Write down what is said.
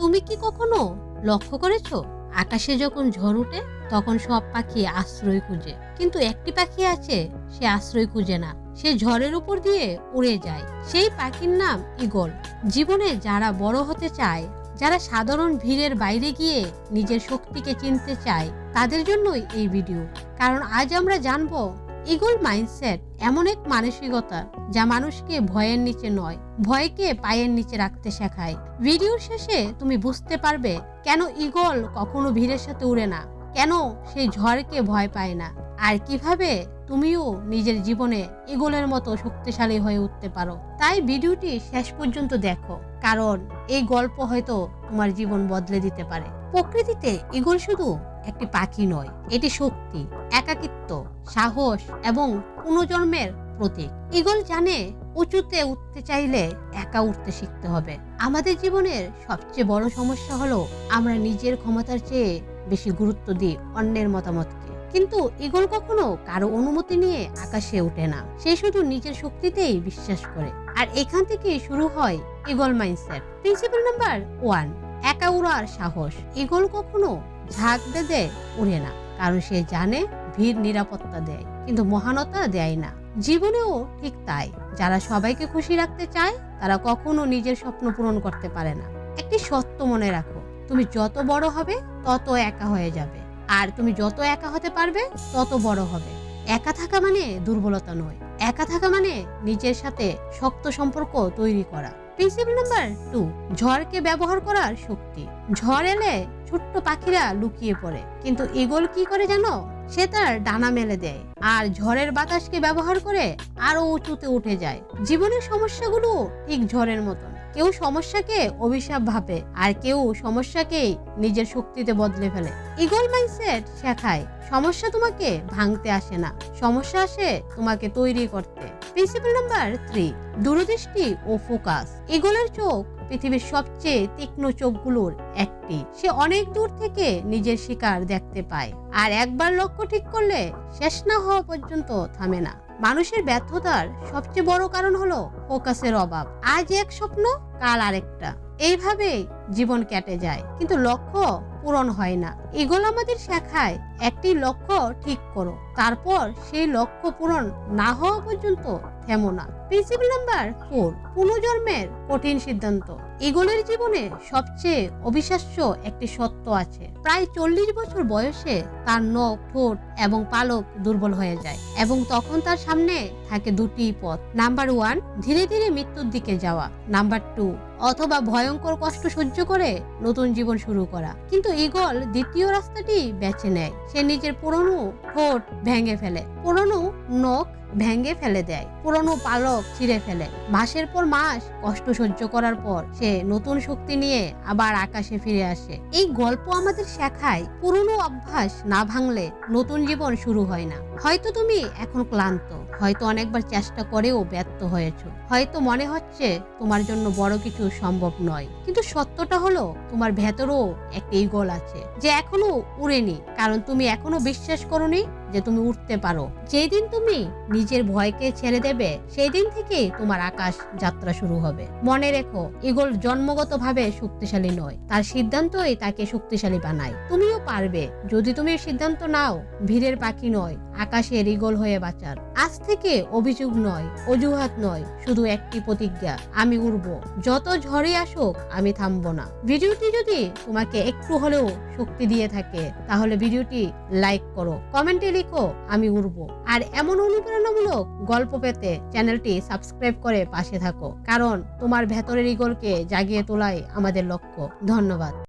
তুমি কি কখনো লক্ষ্য করেছো আকাশে যখন ঝড় উঠে তখন সব পাখি আশ্রয় খুঁজে, কিন্তু একটি পাখি আছে সে আশ্রয় খুঁজে না, সে ঝড়ের উপর দিয়ে উড়ে যায়। সেই পাখির নাম ঈগল। জীবনে যারা বড় হতে চায়, যারা সাধারণ ভিড়ের বাইরে গিয়ে নিজের শক্তিকে চিনতে চায়, তাদের জন্যই এই ভিডিও। কারণ আজ আমরা জানবো ঈগল মাইন্ডসেট, এমন এক মানসিকতা যা মানুষকে ভয়ের নিচে নয়, ভয়কে পায়ের নিচে রাখতে শেখায়। ভিডিওর শেষে তুমি বুঝতে পারবে কেন ঈগল কখনো ভিড়ের সাথে উড়ে না, কেন সেই ঝড়কে ভয় পায় না, আর কিভাবে তুমিও নিজের জীবনে ঈগলের মতো শক্তিশালী হয়ে উঠতে পারো। তাই ভিডিওটি শেষ পর্যন্ত দেখো, কারণ এই গল্প হয়তো তোমার জীবন বদলে দিতে পারে। প্রকৃতিতে ঈগল শুধু একটি পাখি নয়, এটি শক্তি, একাকিত্ব, সাহস এবং পুনর্জন্মের প্রতীক। ঈগল জানে উঁচুতে উঠতে চাইলে একা উঠতে শিখতে হবে। আমাদের জীবনের সবচেয়ে বড় সমস্যা হলো আমরা নিজের ক্ষমতার চেয়ে বেশি গুরুত্ব দিই অন্যের মতামতকে। কিন্তু ঈগল কখনো কারো অনুমতি নিয়ে আকাশে ওঠে না, সে শুধু নিজের শক্তিতেই বিশ্বাস করে। আর এখান থেকেই শুরু হয় ঈগল মাইন্ডসেট। প্রিন্সিপাল নাম্বার 1, একা উড়ার সাহস। ঈগল কখনো ঝাঁক বেঁধে উড়ে না, কারণ সে জানে ভিড় নিরাপত্তা দেয়, কিন্তু মহানতা দেয় না। জীবনেও ঠিক তাই, যারা সবাইকে খুশি রাখতে চায় তারা কখনো নিজের স্বপ্ন পূরণ করতে পারে না। একটি সত্য মনে রাখো, তুমি যত বড় হবে তত একা হয়ে যাবে, আর তুমি যত একা হতে পারবে তত বড় হবে। একা থাকা মানে দুর্বলতা নয়, একা থাকা মানে নিজের সাথে শক্ত সম্পর্ক তৈরি করা। প্রিন্সিপাল নাম্বার 2, ঝড়কে ব্যবহার করার শক্তি। ঝড় এলে ছোট্ট পাখিরা লুকিয়ে পড়ে, কিন্তু ঈগল কি করে জানো? সে তার ডানা মেলে দেয় আর ঝড়ের বাতাসকে ব্যবহার করে আরো উঁচুতে উঠে যায়। জীবনের সমস্যাগুলো ঠিক ঝড়ের মতন, কেউ সমস্যাকে অভিশাপ ভাবে আর কেউ সমস্যাকে নিজের শক্তিতে বদলে ফেলে। ঈগল মাইন্ডসেট শেখায় সমস্যা তোমাকে ভাঙতে আসে না, সমস্যা আসে তোমাকে তৈরি করতে। প্রিন্সিপাল নাম্বার 3, দূরদৃষ্টি ও ফোকাস। ঈগলের চোখ পৃথিবীর সবচেয়ে তীক্ষ্ণ চোখগুলোর একটি। সে অনেক দূর থেকে নিজের শিকার দেখতে পায়, আর একবার লক্ষ্য ঠিক করলে শেষ না হওয়া পর্যন্ত থামে না। মানুষের ব্যর্থতার সবচেয়ে বড় কারণ হলো ফোকাসের অভাব। আজ এক স্বপ্ন, কাল আরেকটা, এইভাবে জীবন কেটে যায়, কিন্তু লক্ষ্য পূরণ হয় না। ঈগল আমাদের শেখায় একটি লক্ষ্য ঠিক করো, তারপর সেই লক্ষ্য পূরণ না হওয়া পর্যন্ত থেমো না। প্রিন্সিপাল নাম্বার 4, পুনর্জন্মের কঠিন সিদ্ধান্ত। ঈগলের জীবনে সবচেয়ে অবিশ্বাস্য একটি সত্য আছে। প্রায় 40 বছর বয়সে তার নখ, ঠোঁট এবং পালক দুর্বল হয়ে যায়, এবং তখন তার সামনে থাকে দুটি পথ। নাম্বার 1, ধীরে ধীরে মৃত্যুর দিকে যাওয়া। নাম্বার 2, অথবা ভয়ঙ্কর কষ্ট সহ্য করে নতুন জীবন শুরু করা। কিন্তু ঈগল দ্বিতীয় রাস্তাটি বেছে নেয়। সে নিজের পুরনো ঠোঁট ভেঙে ফেলে, পুরনো নখ ভেঙে ফেলে দেয়, পুরনো পালক ছিঁড়ে ফেলে। মাসের পর মাস কষ্ট সহ্য করার পর সে নতুন শক্তি নিয়ে আবার আকাশে ফিরে আসে। এই গল্প আমাদের শেখায় পুরনো অভ্যাস না ভাঙলে নতুন জীবন শুরু হয় না। হয়তো তুমি এখন ক্লান্ত, হয়তো অনেকবার চেষ্টা করেও ব্যর্থ হয়েছো, হয়তো মনে হচ্ছে তোমার জন্য বড় কিছু সম্ভব নয়, কিন্তু সত্যটা হলো তোমার ভেতরেও একটা ঈগল আছে যে এখনো উড়েনি, কারণ তুমি এখনো বিশ্বাস করোনি যে তুমি উঠতে পারো। যেই দিন তুমি নিজের ভয়কে ছেড়ে দেবে, সেই দিন থেকে তোমার আকাশ যাত্রা শুরু হবে। মনে রেখো, ঈগল জন্মগতভাবে শক্তিশালী নয়, তার সিদ্ধান্তই তাকে শক্তিশালী বানায়। তুমিও পারবে যদি তুমি সিদ্ধান্ত নাও। ভিড়ের পাখি নয়, আকাশের ঈগল হয়ে বাঁচার। আজ থেকে অভিযোগ নয়, অজুহাত নয়, শুধু একটি প্রতিজ্ঞা, আমি উড়বো। যত ঝড়ে আসুক আমি থামবো না। ভিডিওটি যদি তোমাকে একটু হলেও শক্তি দিয়ে থাকে তাহলে ভিডিওটি লাইক করো, কমেন্টে লিখো আমি উড়বো। আর এমন অনুপ্রেরণামূলক গল্প পেতে চ্যানেলটি সাবস্ক্রাইব করে পাশে থাকো, কারণ তোমার ভেতরের ঈগলকে জাগিয়ে তোলাই আমাদের লক্ষ্য। ধন্যবাদ।